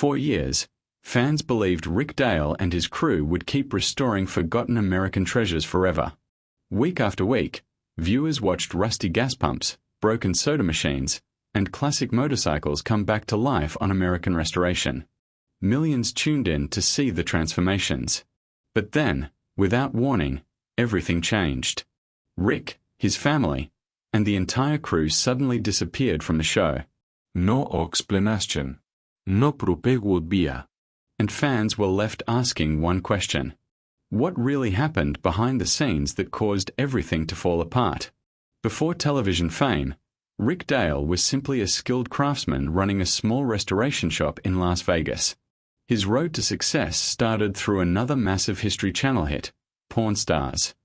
4 years, fans believed Rick Dale and his crew would keep restoring forgotten American treasures forever. Week after week, viewers watched rusty gas pumps, broken soda machines, and classic motorcycles come back to life on American Restoration. Millions tuned in to see the transformations. But then, without warning, everything changed. Rick, his family, and the entire crew suddenly disappeared from the show. No explanation. No proof would be. And fans were left asking one question. What really happened behind the scenes that caused everything to fall apart? Before television fame, Rick Dale was simply a skilled craftsman running a small restoration shop in Las Vegas. His road to success started through another massive History Channel hit, Pawn Stars.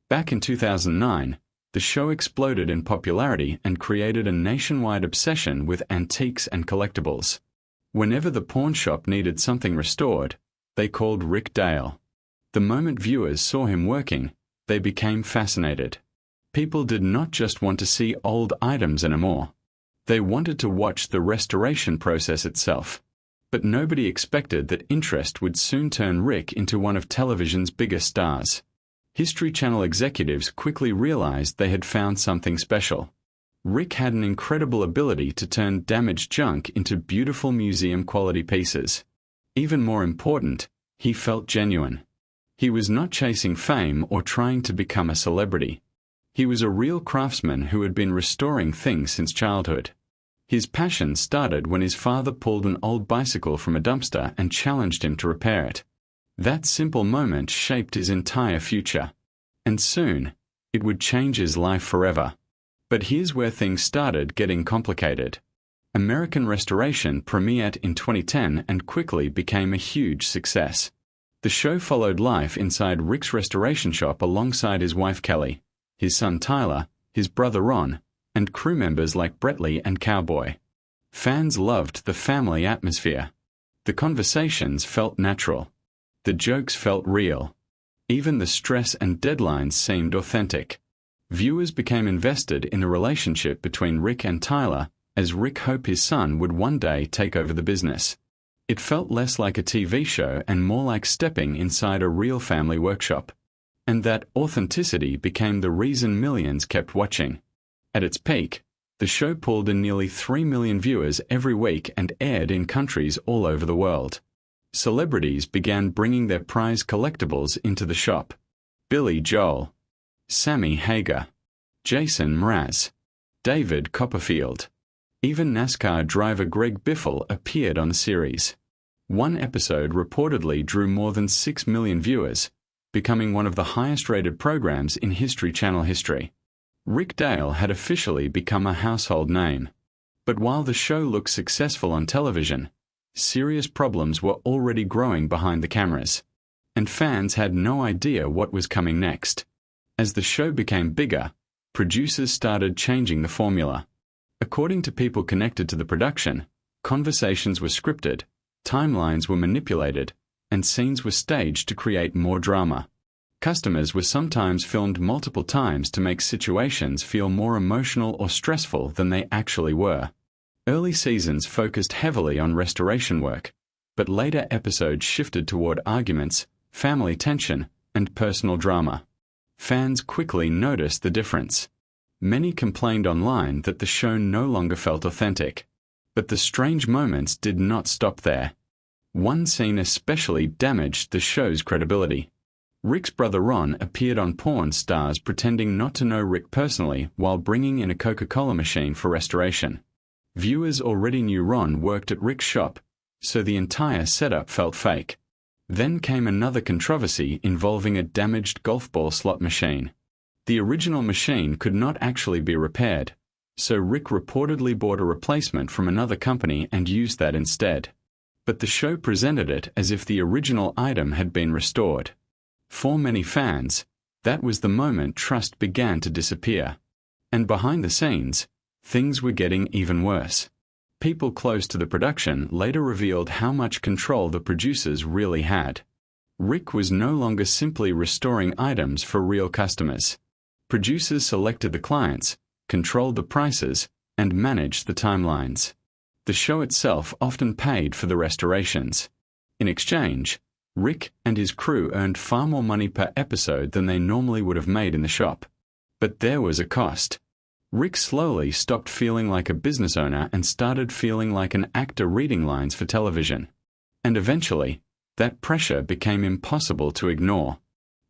Back in 2009, the show exploded in popularity and created a nationwide obsession with antiques and collectibles. Whenever the pawn shop needed something restored, they called Rick Dale. The moment viewers saw him working, they became fascinated. People did not just want to see old items anymore. They wanted to watch the restoration process itself. But nobody expected that interest would soon turn Rick into one of television's biggest stars. History Channel executives quickly realized they had found something special. Rick had an incredible ability to turn damaged junk into beautiful museum-quality pieces. Even more important, he felt genuine. He was not chasing fame or trying to become a celebrity. He was a real craftsman who had been restoring things since childhood. His passion started when his father pulled an old bicycle from a dumpster and challenged him to repair it. That simple moment shaped his entire future. And soon, it would change his life forever. But here's where things started getting complicated. American Restoration premiered in 2010 and quickly became a huge success. The show followed life inside Rick's restoration shop alongside his wife Kelly, his son Tyler, his brother Ron, and crew members like Brettley and Cowboy. Fans loved the family atmosphere. The conversations felt natural. The jokes felt real. Even the stress and deadlines seemed authentic. Viewers became invested in the relationship between Rick and Tyler, as Rick hoped his son would one day take over the business. It felt less like a TV show and more like stepping inside a real family workshop. And that authenticity became the reason millions kept watching. At its peak, the show pulled in nearly 3 million viewers every week and aired in countries all over the world. Celebrities began bringing their prized collectibles into the shop. Billy Joel, Sammy Hagar, Jason Mraz, David Copperfield. Even NASCAR driver Greg Biffle appeared on the series. One episode reportedly drew more than 6 million viewers, becoming one of the highest-rated programs in History Channel history. Rick Dale had officially become a household name. But while the show looked successful on television, serious problems were already growing behind the cameras. And fans had no idea what was coming next. As the show became bigger, producers started changing the formula. According to people connected to the production, conversations were scripted, timelines were manipulated, and scenes were staged to create more drama. Customers were sometimes filmed multiple times to make situations feel more emotional or stressful than they actually were. Early seasons focused heavily on restoration work, but later episodes shifted toward arguments, family tension, and personal drama. Fans quickly noticed the difference. Many complained online that the show no longer felt authentic. But the strange moments did not stop there. One scene especially damaged the show's credibility. Rick's brother Ron appeared on Pawn Stars pretending not to know Rick personally while bringing in a Coca-Cola machine for restoration. Viewers already knew Ron worked at Rick's shop, so the entire setup felt fake. Then came another controversy involving a damaged golf ball slot machine. The original machine could not actually be repaired, so Rick reportedly bought a replacement from another company and used that instead. But the show presented it as if the original item had been restored. For many fans, that was the moment trust began to disappear. And behind the scenes, things were getting even worse. People close to the production later revealed how much control the producers really had. Rick was no longer simply restoring items for real customers. Producers selected the clients, controlled the prices, and managed the timelines. The show itself often paid for the restorations. In exchange, Rick and his crew earned far more money per episode than they normally would have made in the shop. But there was a cost. Rick slowly stopped feeling like a business owner and started feeling like an actor reading lines for television. And eventually, that pressure became impossible to ignore.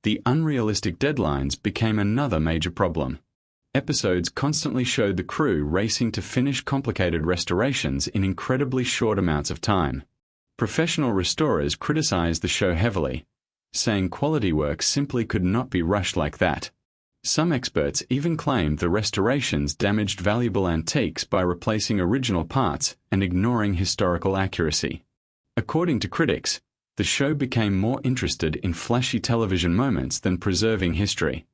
The unrealistic deadlines became another major problem. Episodes constantly showed the crew racing to finish complicated restorations in incredibly short amounts of time. Professional restorers criticized the show heavily, saying quality work simply could not be rushed like that. Some experts even claimed the restorations damaged valuable antiques by replacing original parts and ignoring historical accuracy. According to critics, the show became more interested in flashy television moments than preserving history.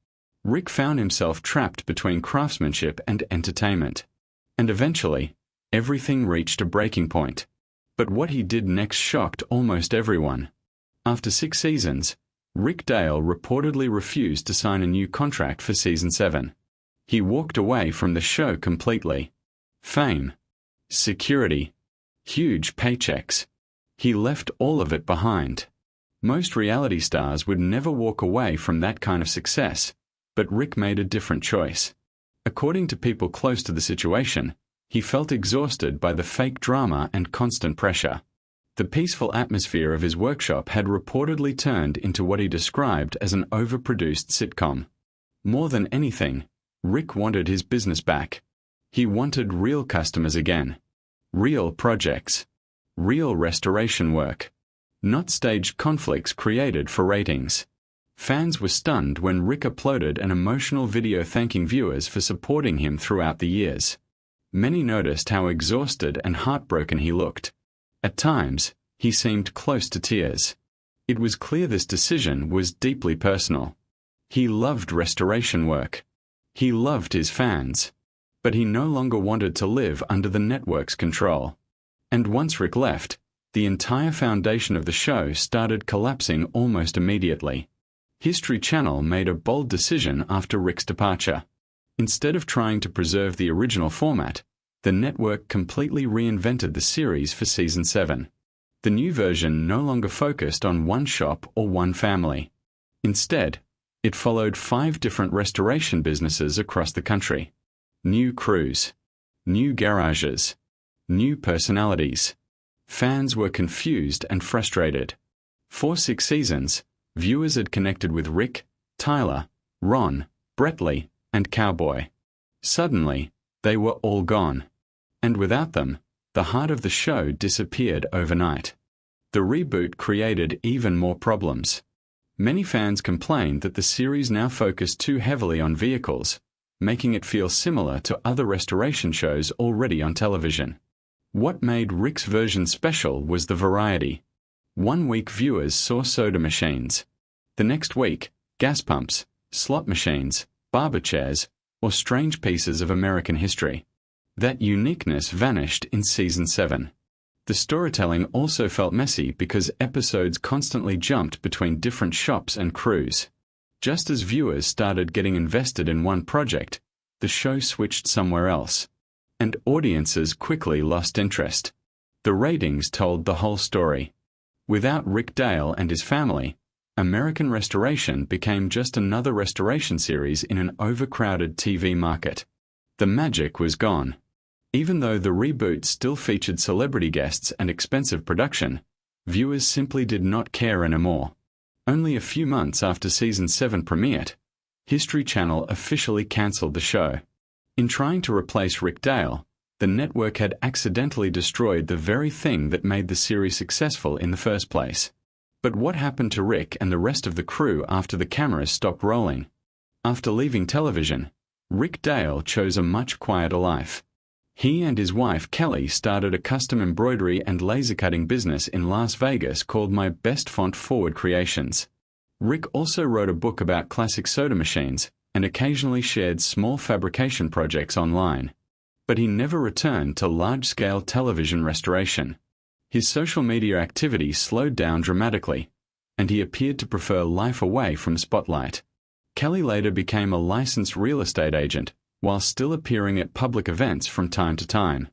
Rick found himself trapped between craftsmanship and entertainment. And eventually, everything reached a breaking point. But what he did next shocked almost everyone. After 6 seasons, Rick Dale reportedly refused to sign a new contract for season 7. He walked away from the show completely. Fame, security, huge paychecks. He left all of it behind. Most reality stars would never walk away from that kind of success, but Rick made a different choice. According to people close to the situation, he felt exhausted by the fake drama and constant pressure. The peaceful atmosphere of his workshop had reportedly turned into what he described as an overproduced sitcom. More than anything, Rick wanted his business back. He wanted real customers again. Real projects. Real restoration work. Not staged conflicts created for ratings. Fans were stunned when Rick uploaded an emotional video thanking viewers for supporting him throughout the years. Many noticed how exhausted and heartbroken he looked. At times, he seemed close to tears. It was clear this decision was deeply personal. He loved restoration work. He loved his fans. But he no longer wanted to live under the network's control. And once Rick left, the entire foundation of the show started collapsing almost immediately. History Channel made a bold decision after Rick's departure. Instead of trying to preserve the original format, the network completely reinvented the series for season 7. The new version no longer focused on one shop or one family. Instead, it followed 5 different restoration businesses across the country. New crews. New garages. New personalities. Fans were confused and frustrated. For 6 seasons, viewers had connected with Rick, Tyler, Ron, Brettley, and Cowboy. Suddenly, they were all gone. And without them, the heart of the show disappeared overnight. The reboot created even more problems. Many fans complained that the series now focused too heavily on vehicles, making it feel similar to other restoration shows already on television. What made Rick's version special was the variety. One week viewers saw soda machines. The next week, gas pumps, slot machines, barber chairs, or strange pieces of American history. That uniqueness vanished in season 7. The storytelling also felt messy because episodes constantly jumped between different shops and crews. Just as viewers started getting invested in one project, the show switched somewhere else. And audiences quickly lost interest. The ratings told the whole story. Without Rick Dale and his family, American Restoration became just another restoration series in an overcrowded TV market. The magic was gone. Even though the reboot still featured celebrity guests and expensive production, viewers simply did not care anymore. Only a few months after season 7 premiered, History Channel officially cancelled the show. In trying to replace Rick Dale, the network had accidentally destroyed the very thing that made the series successful in the first place. But what happened to Rick and the rest of the crew after the cameras stopped rolling? After leaving television, Rick Dale chose a much quieter life. He and his wife Kelly started a custom embroidery and laser cutting business in Las Vegas called My Best Font Forward Creations. Rick also wrote a book about classic soda machines and occasionally shared small fabrication projects online. But he never returned to large-scale television restoration. His social media activity slowed down dramatically, and he appeared to prefer life away from spotlight. Kelly later became a licensed real estate agent, while still appearing at public events from time to time.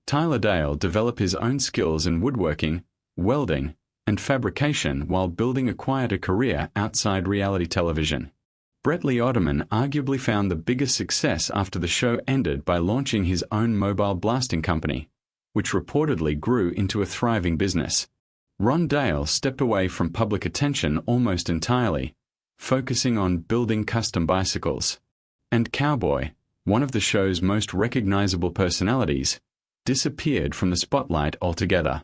Tyler Dale developed his own skills in woodworking, welding, and fabrication while building a quieter career outside reality television. Brett Lee Otterman arguably found the biggest success after the show ended by launching his own mobile blasting company, which reportedly grew into a thriving business. Ron Dale stepped away from public attention almost entirely, focusing on building custom bicycles. And Cowboy, one of the show's most recognizable personalities, disappeared from the spotlight altogether.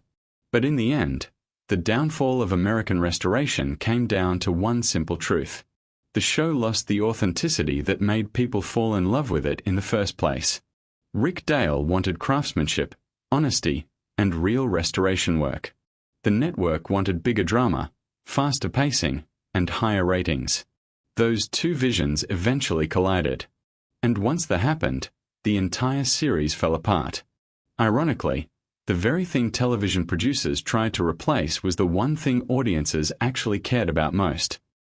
But in the end, the downfall of American restoration came down to one simple truth. The show lost the authenticity that made people fall in love with it in the first place. Rick Dale wanted craftsmanship, honesty, and real restoration work. The network wanted bigger drama, faster pacing, and higher ratings. Those two visions eventually collided. And once that happened, the entire series fell apart. Ironically, the very thing television producers tried to replace was the one thing audiences actually cared about most: